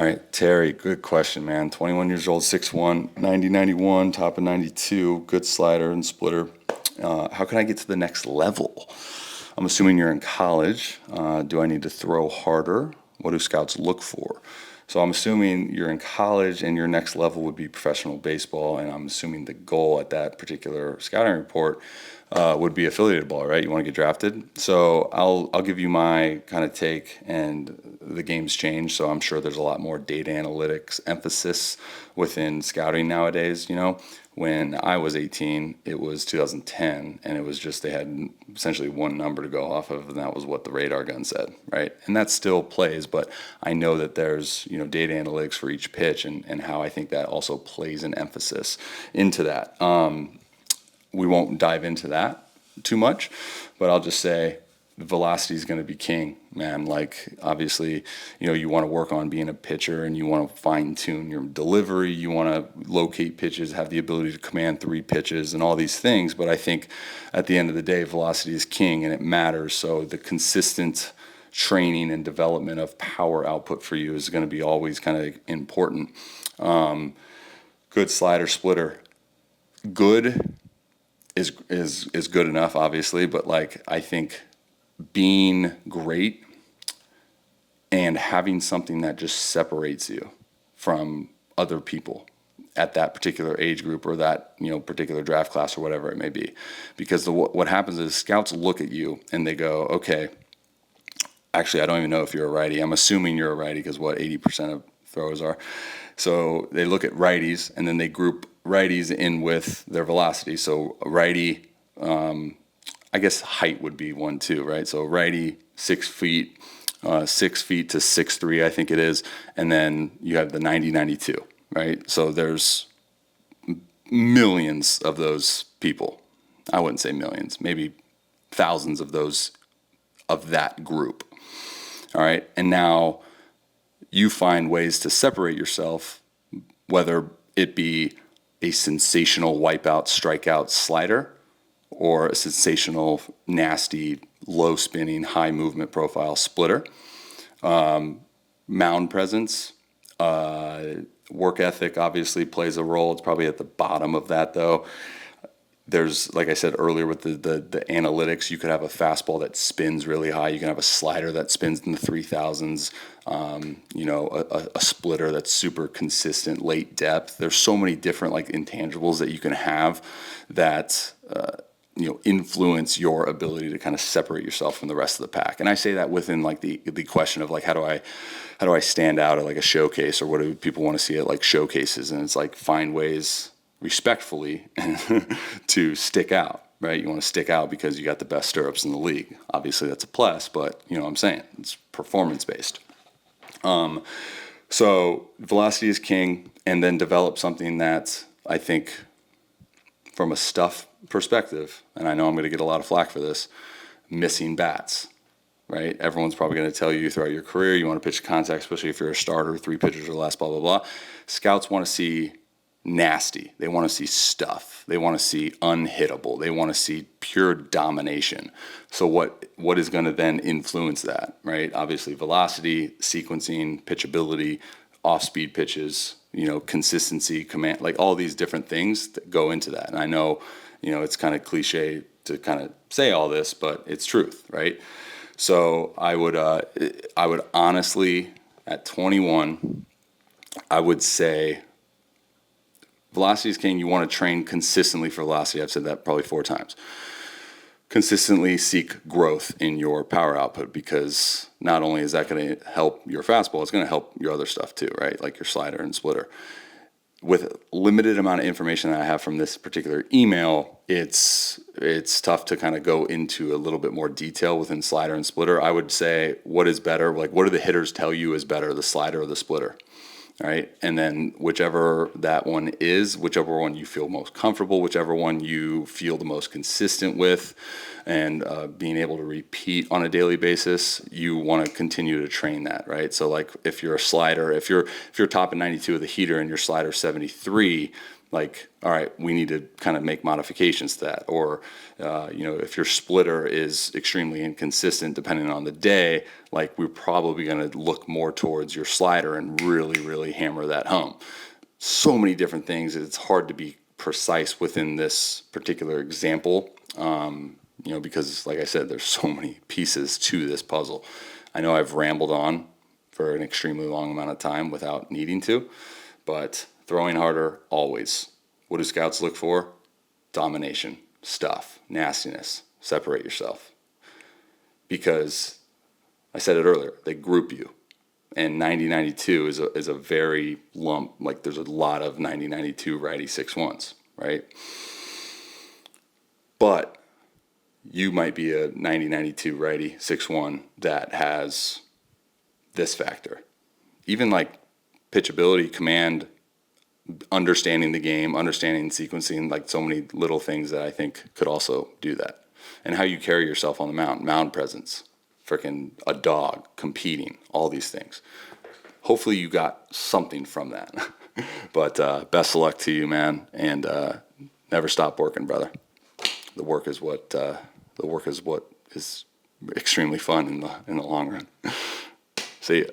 All right, Terry, good question, man. 21 years old, 6'1", 90-91, top of 92, good slider and splitter. How can I get to the next level? I'm assuming you're in college. Do I need to throw harder? What do scouts look for? So I'm assuming you're in college and your next level would be professional baseball, and I'm assuming the goal at that particular scouting report would be affiliated ball, right? You want to get drafted. So I'll give you my kind of take, and the game's changed, so I'm sure there's a lot more data analytics emphasis within scouting nowadays. When I was 18, it was 2010, and it was just they had essentially one number to go off of, and that was what the radar gun said, right? And that still plays, but I know that there's data analytics for each pitch, and how I think that also plays an emphasis into that. We won't dive into that too much, but I'll just say velocity is going to be king, man. Like, obviously, you want to work on being a pitcher, and you want to fine tune your delivery. You want to locate pitches, have the ability to command 3 pitches and all these things. But I think at the end of the day, velocity is king, and it matters. So the consistent training and development of power output for you is going to be always kind of important. Good slider, splitter. Good is good enough, obviously, but I think being great and having something that just separates you from other people at that particular age group or that particular draft class or whatever it may be, because what happens is scouts look at you and they go, okay, actually I don't even know if you're a righty. I'm assuming you're a righty because 80% of throwers are. So they look at righties and then they group righties in with their velocity. So a righty, I guess height would be one too, right? So righty, 6 feet, 6 feet to 6'3", I think it is. And then you have the 90-92, right? So there's millions of those people. I wouldn't say millions, maybe thousands of those, of that group. All right. And now you find ways to separate yourself, whether it be a sensational wipeout, strikeout slider, or a sensational, nasty, low spinning, high movement profile splitter. Mound presence, work ethic obviously plays a role. It's probably at the bottom of that though. There's, like I said earlier with the analytics, you could have a fastball that spins really high. You can have a slider that spins in the 3,000s. A splitter that's super consistent, late depth. There's so many different intangibles that you can have that influence your ability to kind of separate yourself from the rest of the pack. And I say that within the question of how do I stand out at a showcase, or what do people want to see at showcases? And it's find ways respectfully to stick out, right? You want to stick out because you got the best stirrups in the league. Obviously that's a plus, but you know what I'm saying? It's performance based. So velocity is king, and then develop something that I think from a stuff perspective, and I know I'm going to get a lot of flack for this, missing bats, right? Everyone's probably going to tell you throughout your career, you want to pitch contact, especially if you're a starter, 3 pitchers or less, blah, blah, blah. Scouts want to see nasty. They want to see stuff. They want to see unhittable. They want to see pure domination. So what is going to then influence that, right? Obviously velocity, sequencing, pitchability, off-speed pitches, consistency, command, all these different things that go into that. And I know, it's kind of cliche to kind of say all this, but it's truth, right? So I would honestly, at 21, I would say velocity is king. You want to train consistently for velocity. I've said that probably 4 times. Consistently seek growth in your power output, because not only is that going to help your fastball, it's going to help your other stuff too, right? Like your slider and splitter. With limited amount of information that I have from this particular email, it's tough to kind of go into a little bit more detail within slider and splitter. I would say, what is better? What do the hitters tell you is better, the slider or the splitter? Right? And then whichever that one is, whichever one you feel most comfortable, whichever one you feel the most consistent with, and being able to repeat on a daily basis, you want to continue to train that, right? So if you're a slider, if you're top in 92 of the heater and your slider 73, Like, all right, we need to kind of make modifications to that. Or, if your splitter is extremely inconsistent depending on the day, like we're probably going to look more towards your slider and really, really hammer that home. So many different things. It's hard to be precise within this particular example, because like I said, there's so many pieces to this puzzle. I know I've rambled on for an extremely long amount of time without needing to, but throwing harder always. What do scouts look for? Domination, stuff, nastiness. Separate yourself. Because I said it earlier, they group you. And 90-92 is a very lump, like there's a lot of 90-92 righty 6-1s, right? But you might be a 90-92 righty 6-1 that has this factor. Even like pitchability, command, understanding the game, understanding sequencing, like so many little things that I think could also do that. And how you carry yourself on the mound, mound presence, freaking a dog, competing, all these things. Hopefully you got something from that. But best of luck to you, man, and never stop working, brother. The work is what is extremely fun in the long run. See ya.